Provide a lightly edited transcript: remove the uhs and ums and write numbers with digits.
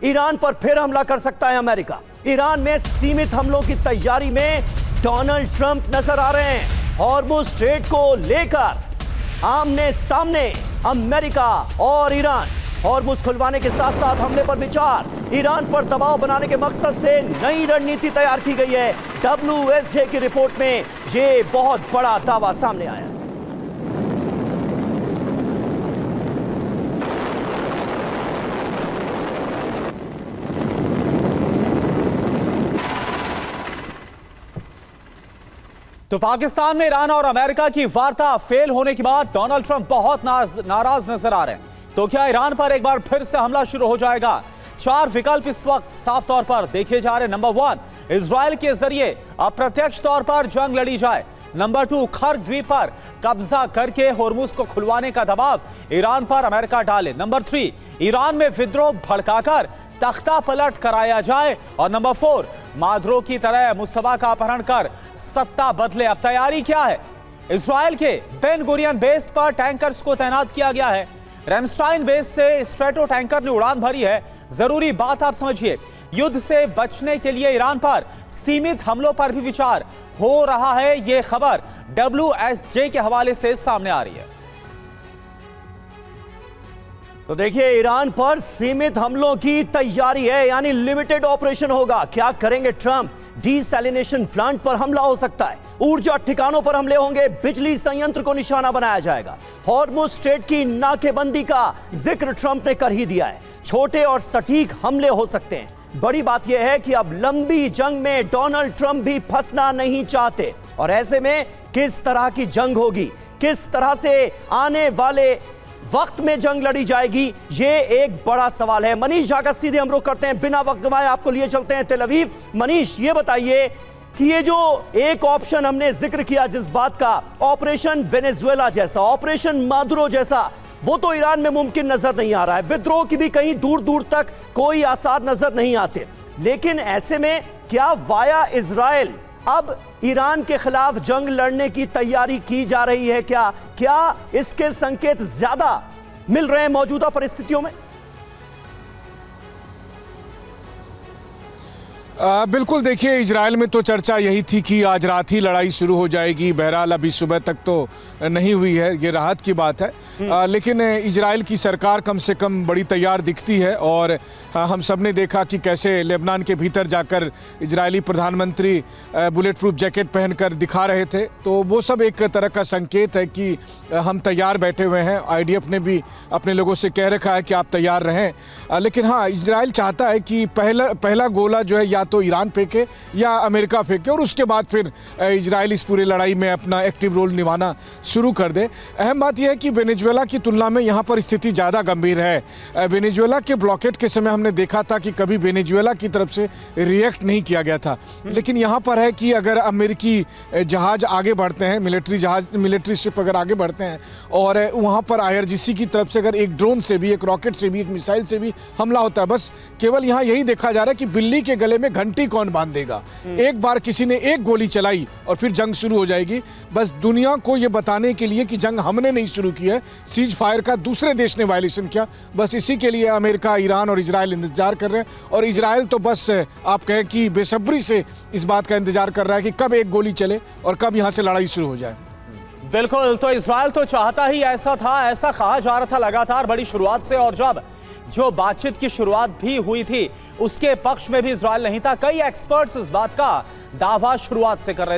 Iran पर फिर हमला कर सकता है अमेरिका। ईरान में सीमित हमलों की तैयारी में डोनाल्ड ट्रंप नजर आ रहे हैं। हॉर्मुज़ स्ट्रेट को लेकर आमने सामने अमेरिका और ईरान। हॉर्मुज़ खुलवाने के साथ साथ हमले पर विचार। ईरान पर दबाव बनाने के मकसद से नई रणनीति तैयार की गई है। WSJ की रिपोर्ट में यह बहुत बड़ा दावा सामने आया। तो पाकिस्तान में ईरान और अमेरिका की वार्ता फेल होने के बाद डोनाल्ड ट्रंप बहुत नाराज नजर आ रहे हैं। तो क्या ईरान पर एक बार फिर से हमला शुरू हो जाएगा? 4 विकल्प इस वक्त साफ तौर पर देखे जा रहे हैं। नंबर 1, इजराइल के जरिए अप्रत्यक्ष तौर पर जंग लड़ी जाए। नंबर 2, खर्ग द्वीप पर कब्जा करके हॉर्मुज़ को खुलवाने का दबाव ईरान पर अमेरिका डाले। नंबर 3, ईरान में विद्रोह भड़काकर तख्ता पलट कराया जाए। और नंबर 4, मादरों की तरह मुस्तफा का अपहरण कर सत्ता बदले। अब तैयारी क्या है? इजराइल के बेन गुरियन बेस पर टैंकर्स को तैनात किया गया है। रैमस्टाइन बेस से स्ट्रेटो टैंकर ने उड़ान भरी है। जरूरी बात आप समझिए, युद्ध से बचने के लिए ईरान पर सीमित हमलों पर भी विचार हो रहा है। यह खबर WSJ के हवाले से सामने आ रही है। तो देखिए, ईरान पर सीमित हमलों की तैयारी है, यानी लिमिटेड ऑपरेशन होगा। क्या करेंगे ट्रंप? डीसैलिनेशन प्लांट पर हमला हो सकता है, ऊर्जा ठिकानों पर हमले होंगे, बिजली संयंत्र को निशाना बनाया जाएगा। हॉर्मुज़ स्ट्रेट की नाकेबंदी का जिक्र ट्रंप ने कर ही दिया है। छोटे और सटीक हमले हो सकते हैं। बड़ी बात यह है कि अब लंबी जंग में डोनाल्ड ट्रंप भी फंसना नहीं चाहते। और ऐसे में किस तरह की जंग होगी, किस तरह से आने वाले वक्त में जंग लड़ी जाएगी, ये एक बड़ा सवाल है। मनीष झा का सीधे हम रुख करते हैं, बिना वक्त गंवाए आपको लिए चलते हैं तेल अवीव। मनीष, ये बताइए कि ये जो एक ऑप्शन हमने जिक्र किया जिस बात का, ऑपरेशन वेनेजुएला जैसा, ऑपरेशन मादुरो जैसा, वो तो ईरान में मुमकिन नजर नहीं आ रहा है। विद्रोह की भी कहीं दूर दूर तक कोई आसार नजर नहीं आते। लेकिन ऐसे में क्या वाया इजराइल अब ईरान के खिलाफ जंग लड़ने की तैयारी की जा रही है? क्या इसके संकेत ज्यादा मिल रहे हैं मौजूदा परिस्थितियों में? बिल्कुल, देखिए, इजराइल में तो चर्चा यही थी कि आज रात ही लड़ाई शुरू हो जाएगी। बहरहाल अभी सुबह तक तो नहीं हुई है, ये राहत की बात है। लेकिन इजराइल की सरकार कम से कम बड़ी तैयार दिखती है। और हम सब ने देखा कि कैसे लेबनान के भीतर जाकर इजरायली प्रधानमंत्री बुलेट प्रूफ जैकेट पहनकर दिखा रहे थे। तो वो सब एक तरह का संकेत है कि हम तैयार बैठे हुए हैं। IDF ने भी अपने लोगों से कह रखा है कि आप तैयार रहें। लेकिन हाँ, इजराइल चाहता है कि पहला गोला जो है या तो ईरान फेंके या अमेरिका फेंके, और उसके बाद फिर इजराइल इस पूरी लड़ाई में अपना एक्टिव रोल निभाना शुरू कर दे। अहम बात यह है कि वेनेजुएला की तुलना में यहाँ पर स्थिति ज़्यादा गंभीर है। वेनेजुएला के ब्लॉकेट के समय हमने देखा था कि कभी वेनेजुएला की तरफ से रिएक्ट नहीं किया गया था। लेकिन यहाँ पर है कि अगर अमेरिकी जहाज आगे बढ़ते हैं, मिलिट्री शिप अगर आगे बढ़ते हैं, और वहाँ पर IRGC की तरफ से अगर एक ड्रोन से भी, एक रॉकेट से भी, एक मिसाइल से भी हमला होता है, बस केवल यहाँ यही देखा जा रहा है कि बिल्ली के गले में घंटी कौन बांध देगा। एक बार किसी ने एक गोली चलाई और फिर जंग शुरू हो जाएगी। बस दुनिया को यह बताने के लिए कि जंग हमने नहीं शुरू की है, सीज फायर का दूसरे देश ने वायलेशन किया। बस इसी के लिए अमेरिका, ईरान और इजराइल इंतजार कर रहे हैं। और इजराइल तो बस आप कहें कि बेसब्री से इस बात का इंतजार कर रहा है कि कब एक गोली चले और कब यहां से लड़ाई शुरू हो जाए। बिल्कुल, तो इजराइल तो चाहता ही ऐसा था, ऐसा कहा जा रहा था लगातार बड़ी शुरुआत से। और जब जो बातचीत की शुरुआत भी हुई थी उसके पक्ष में भी इजराइल नहीं था। कई एक्सपर्ट्स इस बात का दावा शुरुआत से कर रहे थे।